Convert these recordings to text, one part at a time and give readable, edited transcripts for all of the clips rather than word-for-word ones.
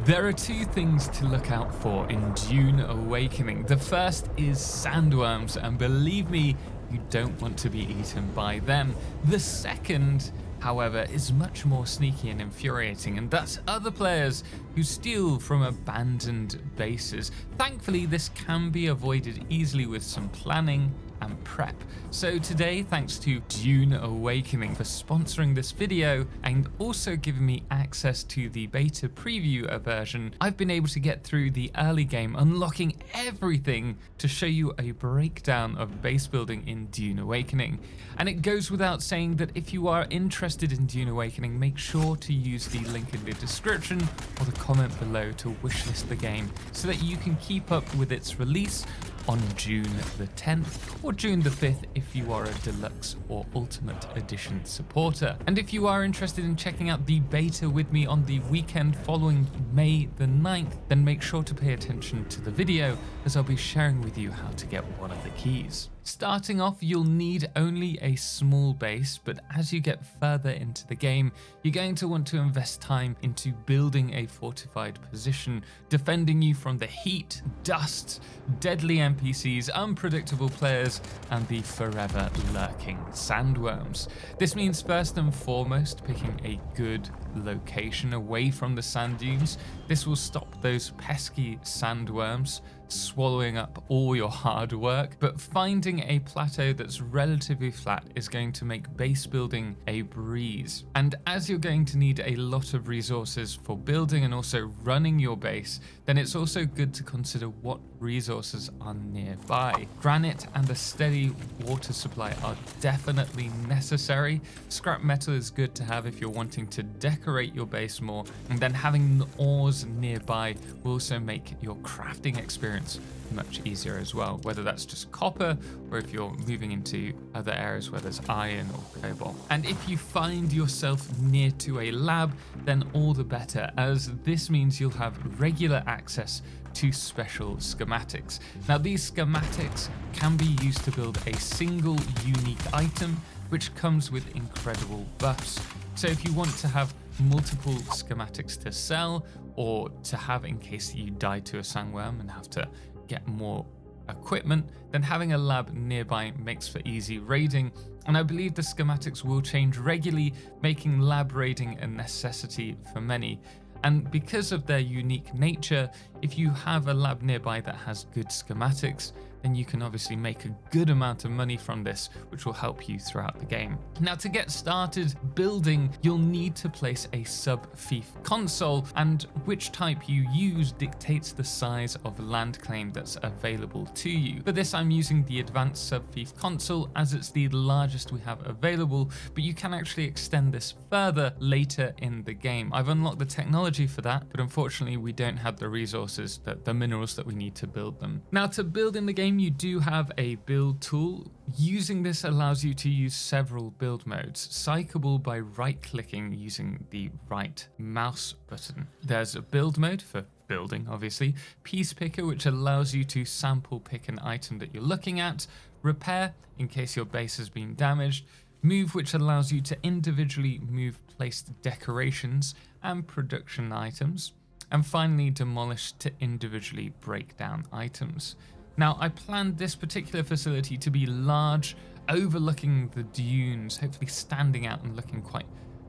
There are two things to look out for in Dune Awakening. The first is sandworms, and believe me, you don't want to be eaten by them. The second, however, is much more sneaky and infuriating, and that's other players who steal from abandoned bases. Thankfully, this can be avoided easily with some planning and prep. So today, thanks to Dune Awakening for sponsoring this video and also giving me access to the beta preview version, I've been able to get through the early game, unlocking everything to show you a breakdown of base building in Dune Awakening. And it goes without saying that if you are interested in Dune Awakening, make sure to use the link in the description or the comment below to wishlist the game so that you can keep up with its release on June the 10th or June the 5th if you are a deluxe or ultimate edition supporter. And if you are interested in checking out the beta with me on the weekend following May the 9th, then make sure to pay attention to the video as I'll be sharing with you how to get one of the keys. Starting off, you'll need only a small base, but as you get further into the game, you're going to want to invest time into building a fortified position, defending you from the heat, dust, deadly NPCs, unpredictable players, and the forever lurking sandworms. This means first and foremost picking a good location away from the sand dunes. This will stop those pesky sandworms swallowing up all your hard work, but finding a plateau that's relatively flat is going to make base building a breeze. And as you're going to need a lot of resources for building and also running your base, then it's also good to consider what resources are nearby. Granite and a steady water supply are definitely necessary. Scrap metal is good to have if you're wanting to decorate your base more, and then having ores nearby will also make your crafting experience much easier as well, whether that's just copper or if you're moving into other areas where there's iron or cobalt. And if you find yourself near to a lab, then all the better, as this means you'll have regular access to special schematics. Now, these schematics can be used to build a single unique item, which comes with incredible buffs. So if you want to have multiple schematics to sell or to have in case you die to a sandworm and have to get more equipment, then having a lab nearby makes for easy raiding. And I believe the schematics will change regularly, making lab raiding a necessity for many. And because of their unique nature, if you have a lab nearby that has good schematics, then you can obviously make a good amount of money from this, which will help you throughout the game. Now, to get started building, you'll need to place a sub-fief console, and which type you use dictates the size of land claim that's available to you. For this, I'm using the advanced sub-fief console as it's the largest we have available, but you can actually extend this further later in the game. I've unlocked the technology for that, but unfortunately we don't have the resources, the minerals that we need to build them. Now, to build in the game, you do have a build tool. Using this allows you to use several build modes, cyclable by right-clicking using the right mouse button. There's a build mode for building, obviously, piece picker, which allows you to sample pick an item that you're looking at, repair in case your base has been damaged, move, which allows you to individually move placed decorations and production items, and finally demolish to individually break down items. Now, I planned this particular facility to be large, overlooking the dunes, hopefully standing out and looking quite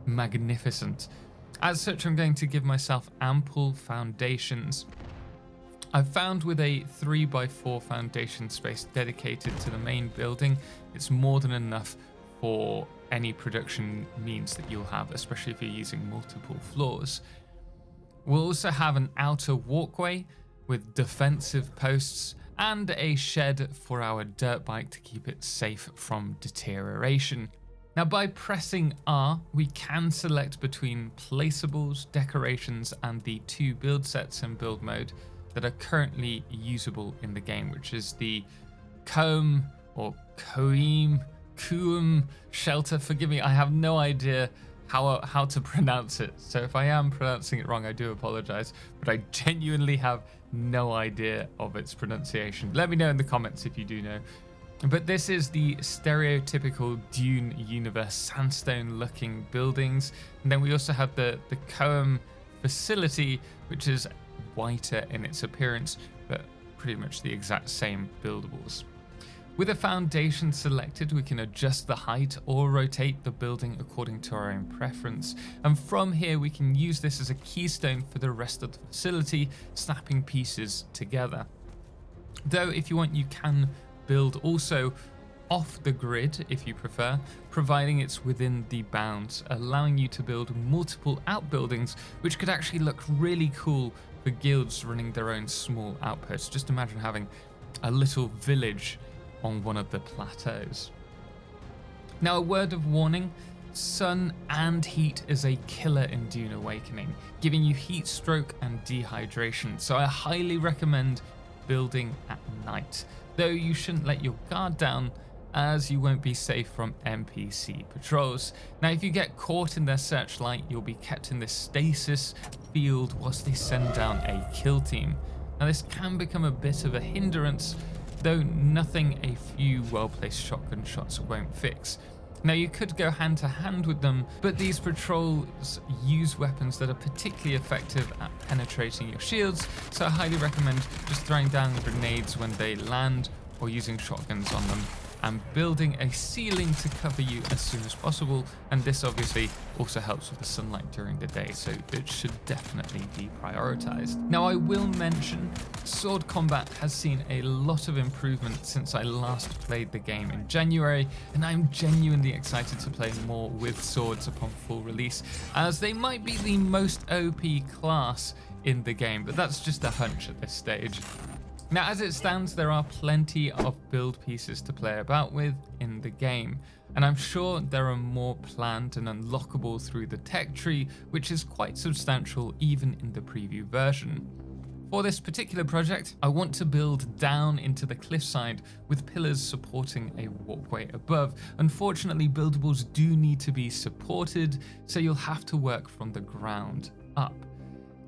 magnificent. As such, I'm going to give myself ample foundations. I've found with a 3x4 foundation space dedicated to the main building, it's more than enough for any production needs that you'll have, especially if you're using multiple floors. We'll also have an outer walkway with defensive posts and a shed for our dirt bike to keep it safe from deterioration. Now, by pressing R, we can select between placeables, decorations, and the two build sets in build mode that are currently usable in the game, which is the Coum or Coum shelter. Forgive me, I have no idea how to pronounce it. So if I am pronouncing it wrong, I do apologize, but I genuinely have no idea of its pronunciation. Let me know in the comments if you do know. But this is the stereotypical Dune universe sandstone looking buildings. And then we also have the Coum facility, which is whiter in its appearance, but pretty much the exact same buildables. With a foundation selected, we can adjust the height or rotate the building according to our own preference. And from here, we can use this as a keystone for the rest of the facility, snapping pieces together. Though if you want, you can build also off the grid if you prefer, providing it's within the bounds, allowing you to build multiple outbuildings, which could actually look really cool for guilds running their own small outposts. Just imagine having a little village on one of the plateaus. Now, a word of warning, sun and heat is a killer in Dune Awakening, giving you heat stroke and dehydration, so I highly recommend building at night, though you shouldn't let your guard down as you won't be safe from NPC patrols. Now, if you get caught in their searchlight, you'll be kept in this stasis field whilst they send down a kill team. Now, this can become a bit of a hindrance, though nothing a few well-placed shotgun shots won't fix. Now, you could go hand to hand with them, but these patrols use weapons that are particularly effective at penetrating your shields, so I highly recommend just throwing down grenades when they land or using shotguns on them, and building a ceiling to cover you as soon as possible. And this obviously also helps with the sunlight during the day, so it should definitely be prioritized. Now, I will mention sword combat has seen a lot of improvement since I last played the game in January, and I'm genuinely excited to play more with swords upon full release, as they might be the most OP class in the game, but that's just a hunch at this stage. Now, as it stands, there are plenty of build pieces to play about with in the game, and I'm sure there are more planned and unlockable through the tech tree, which is quite substantial even in the preview version. For this particular project, I want to build down into the cliffside with pillars supporting a walkway above. Unfortunately, buildables do need to be supported, so you'll have to work from the ground up.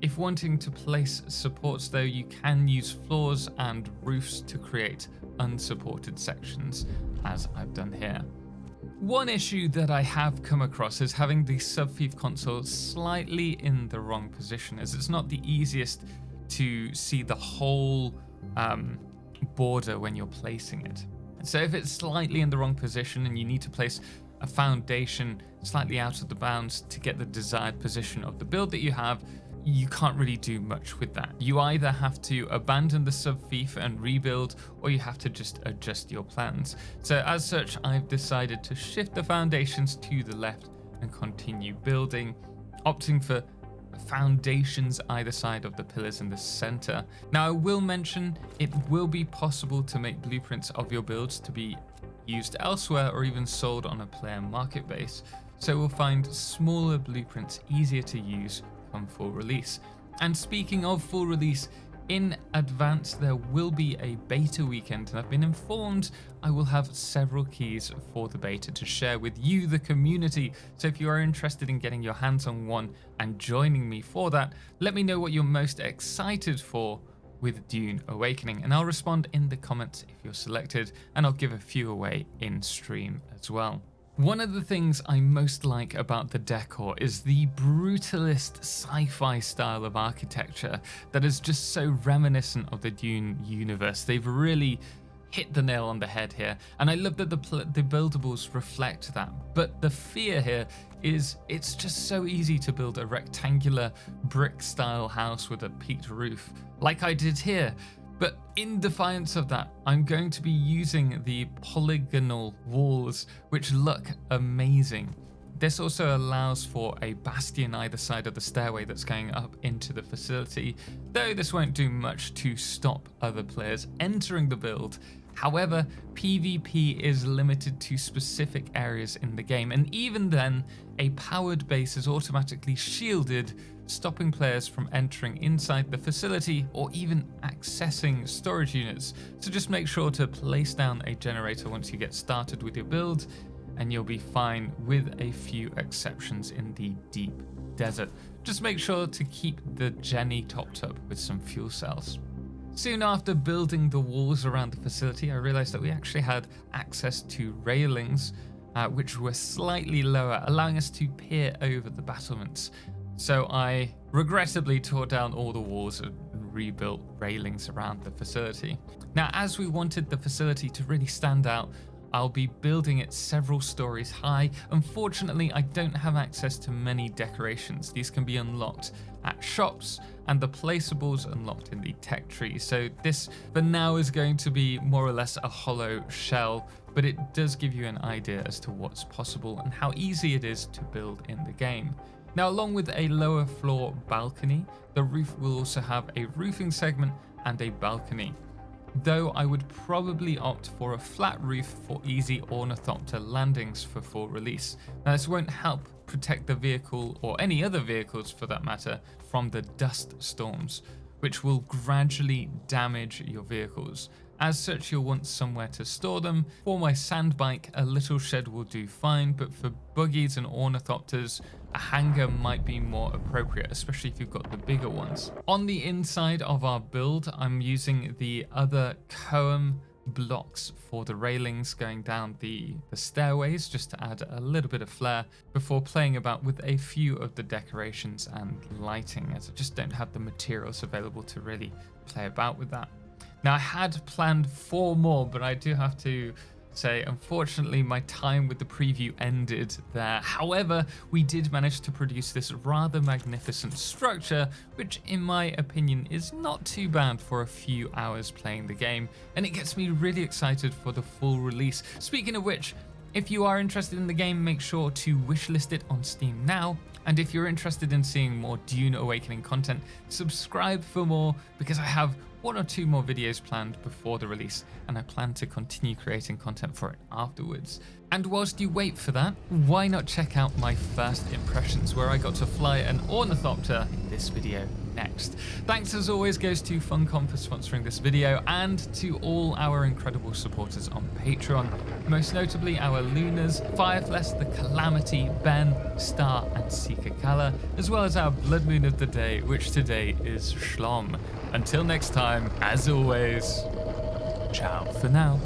If wanting to place supports though, you can use floors and roofs to create unsupported sections, as I've done here. One issue that I have come across is having the Subfief console slightly in the wrong position, as it's not the easiest to see the whole border when you're placing it. So if it's slightly in the wrong position and you need to place a foundation slightly out of the bounds to get the desired position of the build that you have, you can't really do much with that. You either have to abandon the Subfief and rebuild, or you have to just adjust your plans. So as such, I've decided to shift the foundations to the left and continue building, opting for foundations either side of the pillars in the center. Now, I will mention it will be possible to make blueprints of your builds to be used elsewhere or even sold on a player market base. So we'll find smaller blueprints easier to use on full release. And speaking of full release, in advance there will be a beta weekend, and I've been informed I will have several keys for the beta to share with you, the community. So if you are interested in getting your hands on one and joining me for that, let me know what you're most excited for with Dune Awakening, and I'll respond in the comments if you're selected, and I'll give a few away in stream as well. One of the things I most like about the decor is the brutalist sci-fi style of architecture that is just so reminiscent of the Dune universe. They've really hit the nail on the head here, and I love that the buildables reflect that. But the fear here is it's just so easy to build a rectangular brick style house with a peaked roof like I did here. But in defiance of that, I'm going to be using the polygonal walls, which look amazing. This also allows for a bastion either side of the stairway that's going up into the facility, though this won't do much to stop other players entering the build. However, PvP is limited to specific areas in the game, and even then, a powered base is automatically shielded, stopping players from entering inside the facility or even accessing storage units. So just make sure to place down a generator once you get started with your build, and you'll be fine, with a few exceptions in the deep desert. Just make sure to keep the Jenny topped up with some fuel cells. Soon after building the walls around the facility, I realized that we actually had access to railings, which were slightly lower, allowing us to peer over the battlements. So I regrettably tore down all the walls and rebuilt railings around the facility. Now, as we wanted the facility to really stand out, I'll be building it several stories high. Unfortunately, I don't have access to many decorations. These can be unlocked at shops, and the placeables unlocked in the tech tree. So this, for now, is going to be more or less a hollow shell, but it does give you an idea as to what's possible and how easy it is to build in the game. Now, along with a lower floor balcony, the roof will also have a roofing segment and a balcony, though I would probably opt for a flat roof for easy ornithopter landings for full release. Now, this won't help protect the vehicle, or any other vehicles for that matter, from the dust storms, which will gradually damage your vehicles. As such, you'll want somewhere to store them. For my sand bike, a little shed will do fine, but for buggies and ornithopters, a hangar might be more appropriate, especially if you've got the bigger ones. On the inside of our build, I'm using the other Coam blocks for the railings going down the stairways, just to add a little bit of flair before playing about with a few of the decorations and lighting, as I just don't have the materials available to really play about with that. Now, I had planned 4 more, but I do have to say, unfortunately, my time with the preview ended there. However, we did manage to produce this rather magnificent structure, which in my opinion is not too bad for a few hours playing the game, and it gets me really excited for the full release. Speaking of which, if you are interested in the game, make sure to wishlist it on Steam now. And if you're interested in seeing more Dune Awakening content, subscribe for more, because I have 1 or 2 more videos planned before the release, and I plan to continue creating content for it afterwards. And whilst you wait for that, why not check out my first impressions, where I got to fly an ornithopter in this video next. Thanks as always goes to Funcom for sponsoring this video, and to all our incredible supporters on Patreon, most notably our Lunas, Firefless, The Calamity, Ben, Star and Seeker Kala, as well as our Blood Moon of the day, which today is Shlom. Until next time, as always, ciao for now.